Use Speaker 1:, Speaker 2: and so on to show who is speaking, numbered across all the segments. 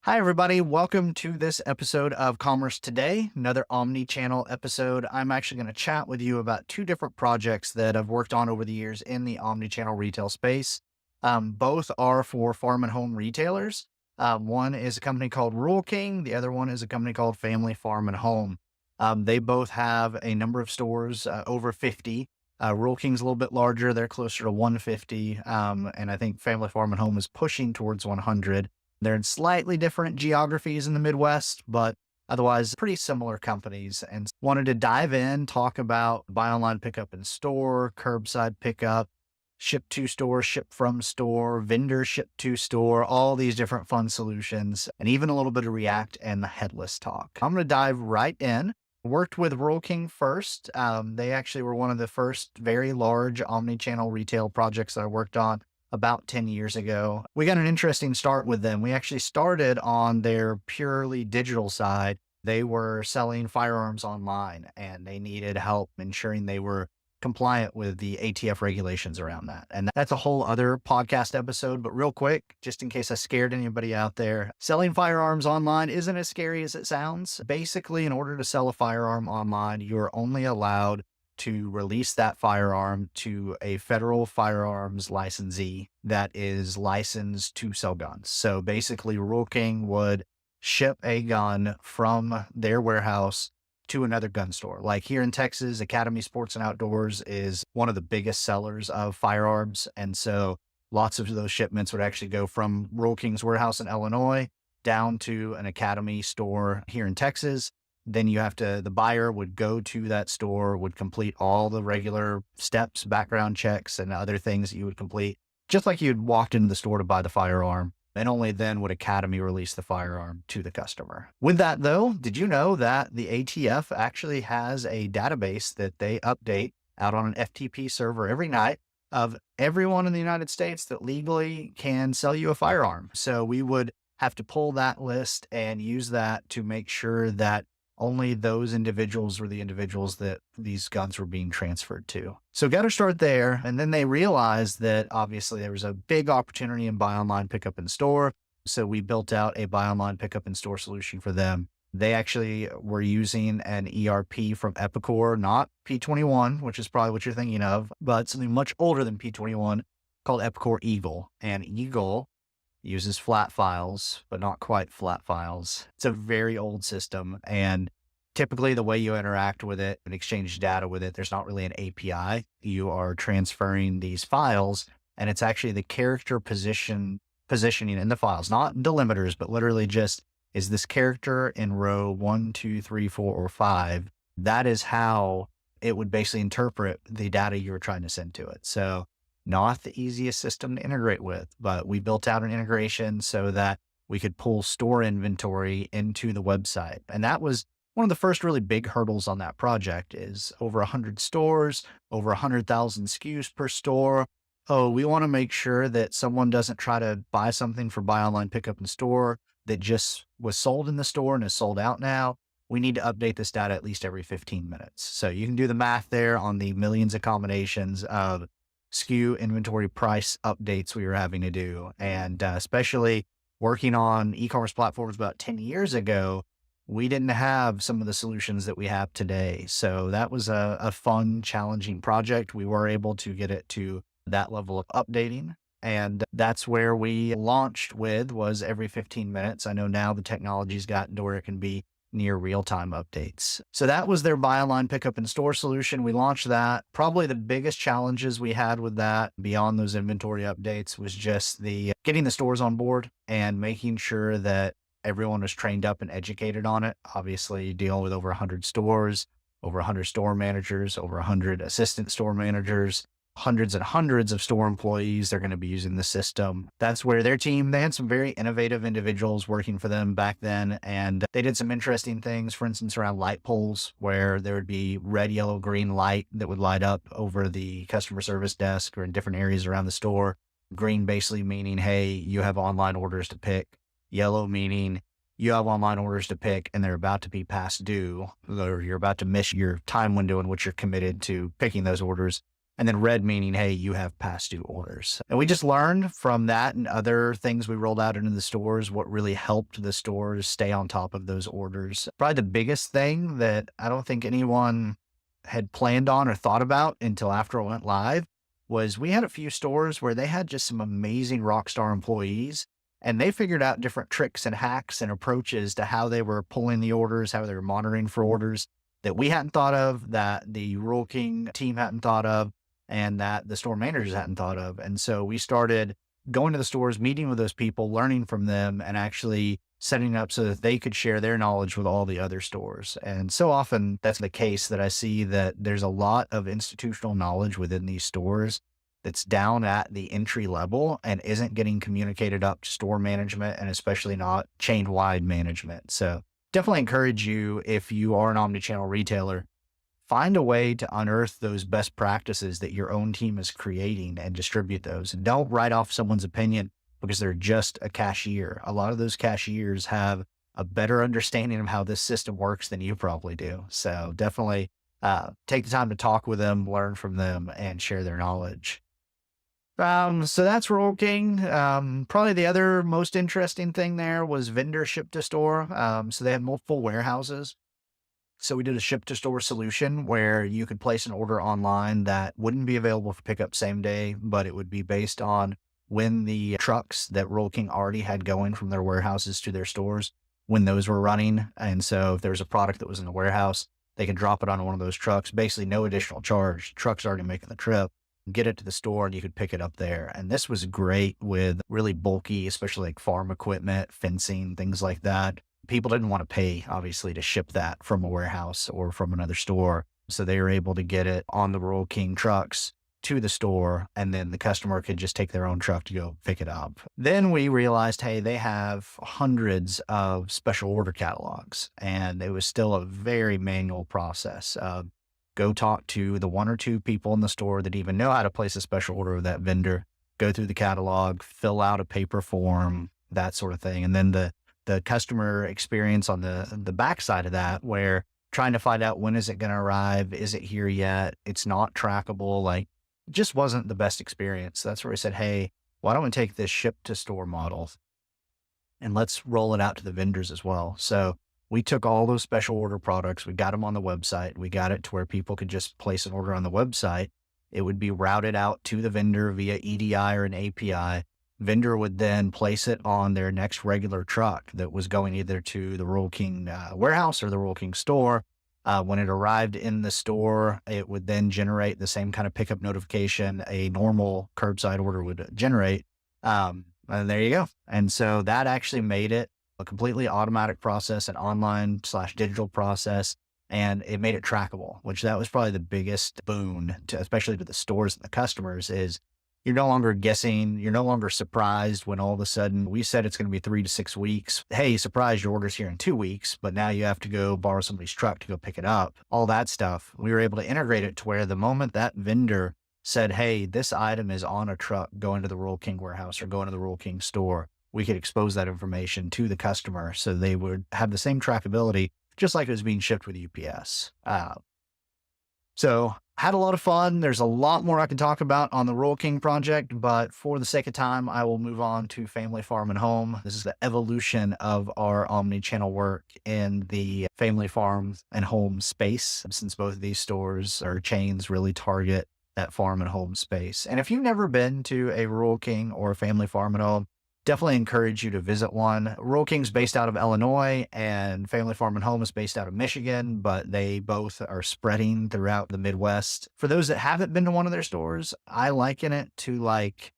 Speaker 1: Hi, everybody. Welcome to this episode of Commerce Today, another Omnichannel episode. I'm actually going to chat with you about two different projects that I've worked on over the years in the Omnichannel retail space. Both are for farm and home retailers. One is a company called Rural King. The other one is a company called Family Farm and Home. They both have a number of stores, over 50. Rural King's a little bit larger. They're closer to 150. And I think Family Farm and Home is pushing towards 100. They're in slightly different geographies in the Midwest, but otherwise pretty similar companies. And wanted to dive in, talk about buy online, pickup in store, curbside pickup, ship to store, ship from store, vendor ship to store, all these different fun solutions, and even a little bit of React and the headless talk. I'm going to dive right in. Worked with Rural King first. They actually were one of the first very large omni-channel retail projects that I worked on about 10 years ago. We got an interesting start with them. We actually started on their purely digital side. They were selling firearms online and they needed help ensuring they were compliant with the ATF regulations around that. And that's a whole other podcast episode, but real quick, just in case I scared anybody out there, selling firearms online isn't as scary as it sounds. Basically, in order to sell a firearm online, you're only allowed to release that firearm to a federal firearms licensee that is licensed to sell guns. So basically, Rural King would ship a gun from their warehouse to another gun store. Like here in Texas, Academy Sports and Outdoors is one of the biggest sellers of firearms. And so lots of those shipments would actually go from Rural King's warehouse in Illinois down to an Academy store here in Texas. Then the buyer would go to that store, would complete all the regular steps, background checks, and other things that you would complete, just like you'd walked into the store to buy the firearm. And only then would Academy release the firearm to the customer. With that, though, did you know that the ATF actually has a database that they update out on an FTP server every night of everyone in the United States that legally can sell you a firearm? So we would have to pull that list and use that to make sure that only those individuals were the individuals that these guns were being transferred to. So got to start there. And then they realized that obviously there was a big opportunity in buy online, pickup in store. So we built out a buy online, pickup in store solution for them. They actually were using an ERP from Epicor, not P21, which is probably what you're thinking of, but something much older than P21 called Epicor Eagle. And Eagle uses flat files, but not quite flat files. It's a very old system. And typically the way you interact with it and exchange data with it, there's not really an API. You are transferring these files and it's actually the character positioning in the files, not delimiters, but literally just is this character in row 1, 2, 3, 4, or 5. That is how it would basically interpret the data you were trying to send to it. So not the easiest system to integrate with, but we built out an integration so that we could pull store inventory into the website. And that was one of the first really big hurdles on that project is over 100 stores, over 100,000 SKUs per store. Oh, we want to make sure that someone doesn't try to buy something for buy online, pickup in store that just was sold in the store and is sold out now. We need to update this data at least every 15 minutes. So you can do the math there on the millions of combinations of SKU inventory price updates we were having to do. And especially working on e-commerce platforms about 10 years ago, we didn't have some of the solutions that we have today. So that was a fun, challenging project. We were able to get it to that level of updating. And that's where we launched with was every 15 minutes. I know now the technology's gotten to where it can be near real-time updates. So that was their buy online, pickup in store solution. We launched that. Probably the biggest challenges we had with that beyond those inventory updates was just the getting the stores on board and making sure that everyone was trained up and educated on it. Obviously, dealing with over 100 stores, over 100 store managers, over 100 assistant store managers, hundreds and hundreds of store employees. They're going to be using the system. That's where their team, they had some very innovative individuals working for them back then. And they did some interesting things, for instance, around light poles, where there would be red, yellow, green light that would light up over the customer service desk or in different areas around the store. Green basically meaning, hey, you have online orders to pick. Yellow meaning you have online orders to pick and they're about to be past due, or you're about to miss your time window in which you're committed to picking those orders. And then red meaning, hey, you have past due orders. And we just learned from that and other things we rolled out into the stores what really helped the stores stay on top of those orders. Probably the biggest thing that I don't think anyone had planned on or thought about until after it went live was we had a few stores where they had just some amazing rock star employees, and they figured out different tricks and hacks and approaches to how they were pulling the orders, how they were monitoring for orders that we hadn't thought of, that the Rural King team hadn't thought of, and that the store managers hadn't thought of. And so we started going to the stores, meeting with those people, learning from them, and actually setting up so that they could share their knowledge with all the other stores. And so often that's the case that I see that there's a lot of institutional knowledge within these stores that's down at the entry level and isn't getting communicated up to store management and especially not chain wide management. So definitely encourage you, if you are an omnichannel retailer, find a way to unearth those best practices that your own team is creating and distribute those. And don't write off someone's opinion because they're just a cashier. A lot of those cashiers have a better understanding of how this system works than you probably do. So definitely take the time to talk with them, learn from them, and share their knowledge. So that's Rural King. Probably the other most interesting thing there was vendor ship to store. So they had multiple warehouses. So we did a ship to store solution where you could place an order online that wouldn't be available for pickup same day, but it would be based on when the trucks that Rural King already had going from their warehouses to their stores, when those were running. And so if there was a product that was in the warehouse, they could drop it on one of those trucks, basically no additional charge. Truck's already making the trip, get it to the store, and you could pick it up there. And this was great with really bulky, especially like farm equipment, fencing, things like that. People didn't want to pay, obviously, to ship that from a warehouse or from another store. So they were able to get it on the Rural King trucks to the store, and then the customer could just take their own truck to go pick it up. Then we realized, hey, they have hundreds of special order catalogs, and it was still a very manual process. Go talk to the one or two people in the store that even know how to place a special order with that vendor, go through the catalog, fill out a paper form, that sort of thing. And then the customer experience on the backside of that, where trying to find out when is it going to arrive? Is it here yet? It's not trackable. Like, it just wasn't the best experience. That's where I said, hey, why don't we take this ship to store model and let's roll it out to the vendors as well. So we took all those special order products, we got them on the website, we got it to where people could just place an order on the website. It would be routed out to the vendor via EDI or an API. Vendor would then place it on their next regular truck that was going either to the Rural King warehouse or the Rural King store. When it arrived in the store, it would then generate the same kind of pickup notification a normal curbside order would generate. And there you go. And so that actually made it a completely automatic process, an online/digital process, and it made it trackable, which that was probably the biggest boon to, especially to the stores and the customers, is you're no longer guessing. You're no longer surprised when all of a sudden we said it's going to be 3 to 6 weeks. Hey, surprise, your order's here in 2 weeks, but now you have to go borrow somebody's truck to go pick it up. All that stuff. We were able to integrate it to where the moment that vendor said, hey, this item is on a truck going to the Rural King warehouse or going to the Rural King store, we could expose that information to the customer so they would have the same trackability, just like it was being shipped with UPS. So had a lot of fun. There's a lot more I can talk about on the Rural King project, but for the sake of time, I will move on to Family Farm and Home. This is the evolution of our omni-channel work in the family farm and home space, since both of these stores or chains really target that farm and home space. And if you've never been to a Rural King or a Family Farm and Home, definitely encourage you to visit one. Rural King's based out of Illinois and Family Farm and Home is based out of Michigan, but they both are spreading throughout the Midwest. For those that haven't been to one of their stores, I liken it to like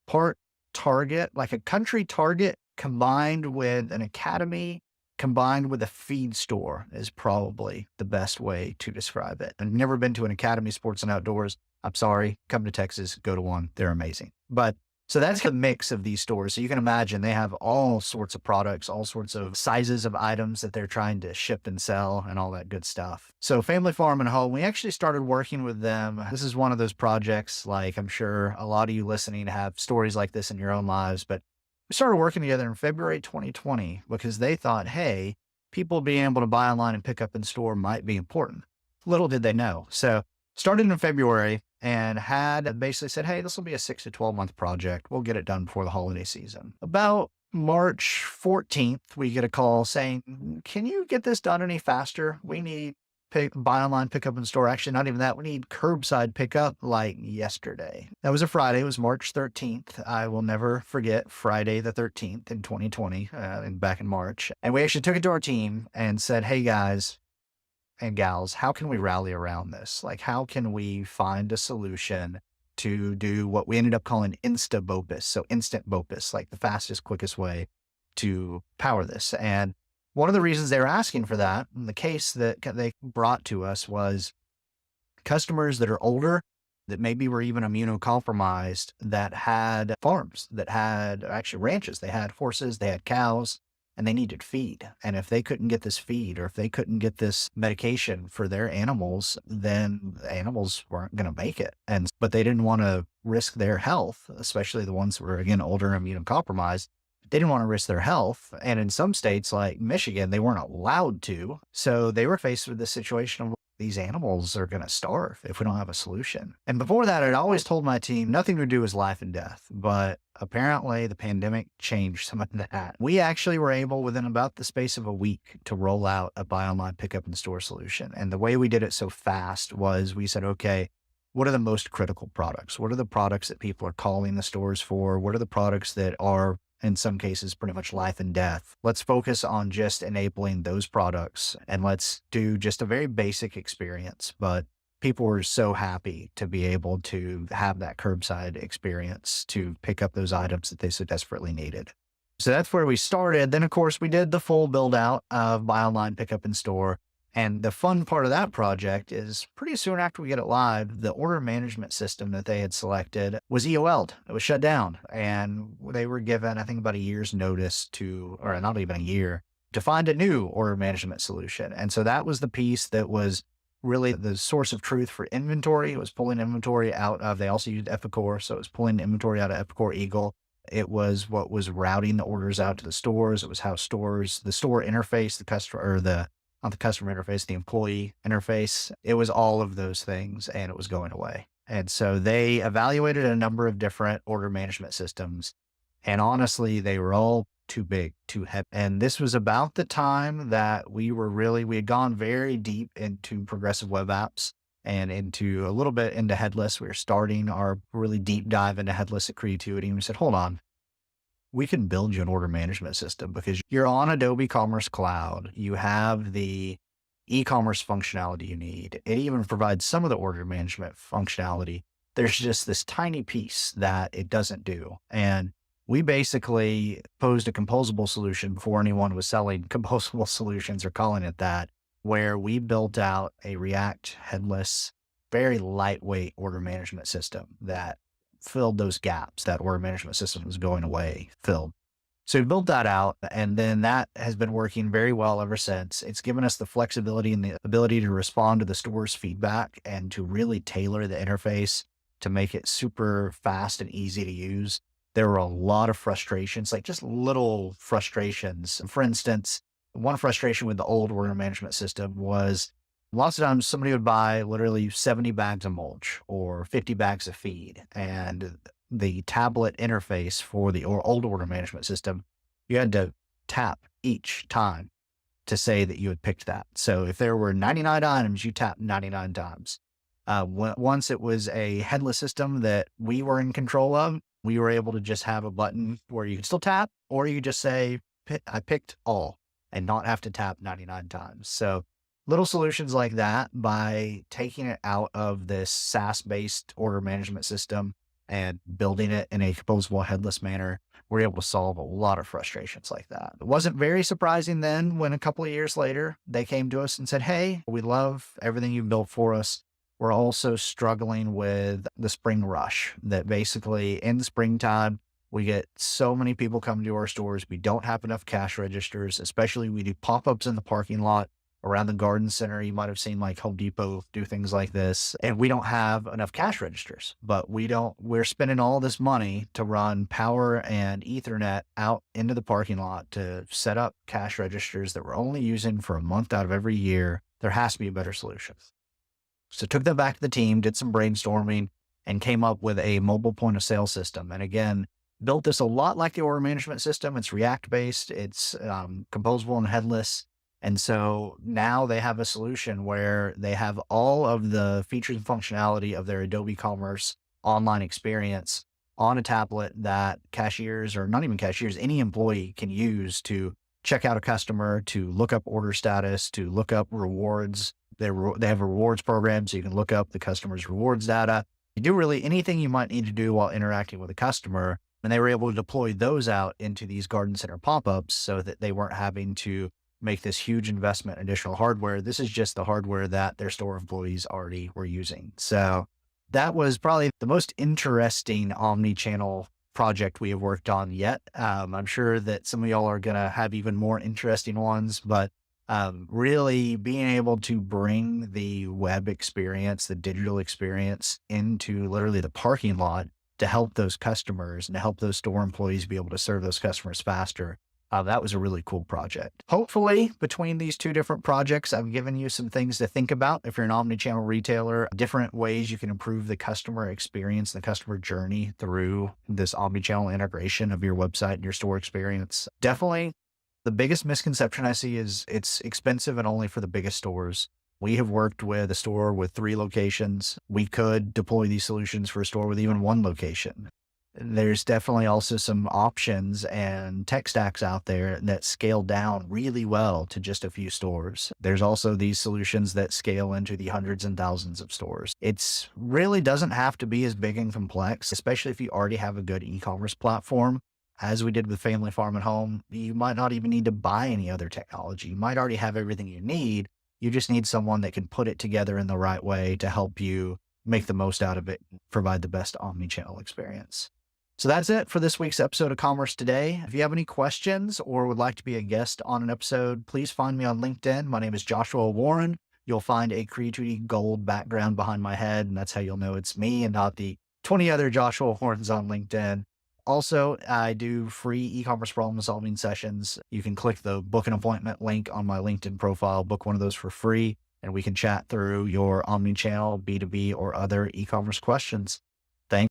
Speaker 1: part Target, like a country Target combined with an Academy, combined with a feed store is probably the best way to describe it. I've never been to an Academy Sports and Outdoors. I'm sorry, come to Texas, go to one. They're amazing. But so that's the mix of these stores. So you can imagine they have all sorts of products, all sorts of sizes of items that they're trying to ship and sell and all that good stuff. So Family Farm and Home, we actually started working with them. This is one of those projects, like I'm sure a lot of you listening have stories like this in your own lives, but we started working together in February 2020 because they thought, hey, people being able to buy online and pick up in store might be important. Little did they know. So started in February, and had basically said, hey, this will be a 6 to 12 month project. We'll get it done before the holiday season. About March 14th, we get a call saying, can you get this done any faster? We need buy online, pick up in store. Actually, not even that. We need curbside pickup like yesterday. That was a Friday. It was March 13th. I will never forget Friday the 13th in 2020, back in March. And we actually took it to our team and said, hey guys and gals, how can we rally around this? Like, how can we find a solution to do what we ended up calling insta BOPUS? So instant BOPUS, like the fastest, quickest way to power this. And one of the reasons they were asking for that, in the case that they brought to us, was customers that are older, that maybe were even immunocompromised, that had farms, that had actually ranches. They had horses, they had cows, and they needed feed. And if they couldn't get this feed, or if they couldn't get this medication for their animals, then the animals weren't going to make it. But they didn't want to risk their health, especially the ones who were, again, older and immunocompromised. They didn't want to risk their health. And in some states like Michigan, they weren't allowed to. So they were faced with the situation of these animals are going to starve if we don't have a solution. And before that, I'd always told my team nothing to do is life and death. But apparently the pandemic changed some of that. We actually were able, within about the space of a week, to roll out a buy online, pick up in store solution. And the way we did it so fast was we said, okay, what are the most critical products? What are the products that people are calling the stores for? What are the products that are, in some cases, pretty much life and death? Let's focus on just enabling those products, and let's do just a very basic experience. But people were so happy to be able to have that curbside experience to pick up those items that they so desperately needed. So that's where we started. Then, of course, we did the full build out of buy online, pick up in store. And the fun part of that project is pretty soon after we get it live, the order management system that they had selected was EOL'd. It was shut down. And they were given, I think, about a year's notice to, or not even a year, to find a new order management solution. And so that was the piece that was really the source of truth for inventory. It was pulling inventory out of, they also used Epicor. So it was pulling inventory out of Epicor Eagle. It was what was routing the orders out to the stores. It was how stores, the store interface, the customer, or not the customer interface, the employee interface. It was all of those things, and it was going away. And so they evaluated a number of different order management systems. And honestly, they were all too big, too heavy. And this was about the time that we had gone very deep into progressive web apps and into a little bit into headless. We were starting our really deep dive into headless at Creativity. And we said, hold on, we can build you an order management system because you're on Adobe Commerce Cloud. You have the e-commerce functionality you need. It even provides some of the order management functionality. There's just this tiny piece that it doesn't do. And we basically posed a composable solution before anyone was selling composable solutions or calling it that, where we built out a React headless, very lightweight order management system that filled those gaps that order management system was going away, filled. So we built that out, and then that has been working very well ever since. It's given us the flexibility and the ability to respond to the store's feedback and to really tailor the interface to make it super fast and easy to use. There were a lot of frustrations, like just little frustrations. For instance, one frustration with the old order management system was lots of times somebody would buy literally 70 bags of mulch or 50 bags of feed, and the tablet interface for the old order management system, you had to tap each time to say that you had picked that. So if there were 99 items, you tapped 99 times. Once it was a headless system that we were in control of, we were able to just have a button where you could still tap, or you could just say, I picked all, and not have to tap 99 times. So little solutions like that, by taking it out of this SaaS-based order management system and building it in a composable headless manner, we're able to solve a lot of frustrations like that. It wasn't very surprising then when a couple of years later, they came to us and said, hey, we love everything you've built for us. We're also struggling with the spring rush, that basically in the springtime, we get so many people coming to our stores. We don't have enough cash registers, especially we do pop-ups in the parking lot around the garden center. You might have seen like Home Depot do things like this, and we don't have enough cash registers, but we're spending all this money to run power and Ethernet out into the parking lot to set up cash registers that we're only using for a month out of every year. There has to be a better solution. So took that back to the team, did some brainstorming, and came up with a mobile point of sale system. And again, built this a lot like the order management system. It's React based, it's composable and headless. And so now they have a solution where they have all of the features and functionality of their Adobe Commerce online experience on a tablet that cashiers, or not even cashiers, any employee can use to check out a customer, to look up order status, to look up rewards. They have a rewards program, so you can look up the customer's rewards data. You do really anything you might need to do while interacting with a customer. And they were able to deploy those out into these garden center pop-ups so that they weren't having to make this huge investment in additional hardware. This is just the hardware that their store employees already were using. So that was probably the most interesting omni-channel project we have worked on yet. I'm sure that some of y'all are going to have even more interesting ones, but really being able to bring the web experience, the digital experience into literally the parking lot to help those customers and to help those store employees be able to serve those customers faster. That was a really cool project. Hopefully, between these two different projects, I've given you some things to think about. If you're an omnichannel retailer, different ways you can improve the customer experience, the customer journey through this omnichannel integration of your website and your store experience. Definitely, the biggest misconception I see is it's expensive and only for the biggest stores. We have worked with a store with 3 locations. We could deploy these solutions for a store with even 1 location. There's definitely also some options and tech stacks out there that scale down really well to just a few stores. There's also these solutions that scale into the hundreds and thousands of stores. It's really doesn't have to be as big and complex, especially if you already have a good e-commerce platform. As we did with Family Farm and Home, you might not even need to buy any other technology. You might already have everything you need. You just need someone that can put it together in the right way to help you make the most out of it, and provide the best omni-channel experience. So that's it for this week's episode of Commerce Today. If you have any questions or would like to be a guest on an episode, please find me on LinkedIn. My name is Joshua Warren. You'll find a Creativity Gold background behind my head, and that's how you'll know it's me and not the 20 other Joshua Warrens on LinkedIn. Also, I do free e-commerce problem solving sessions. You can click the book an appointment link on my LinkedIn profile, book one of those for free, and we can chat through your omni-channel, B2B, or other e-commerce questions.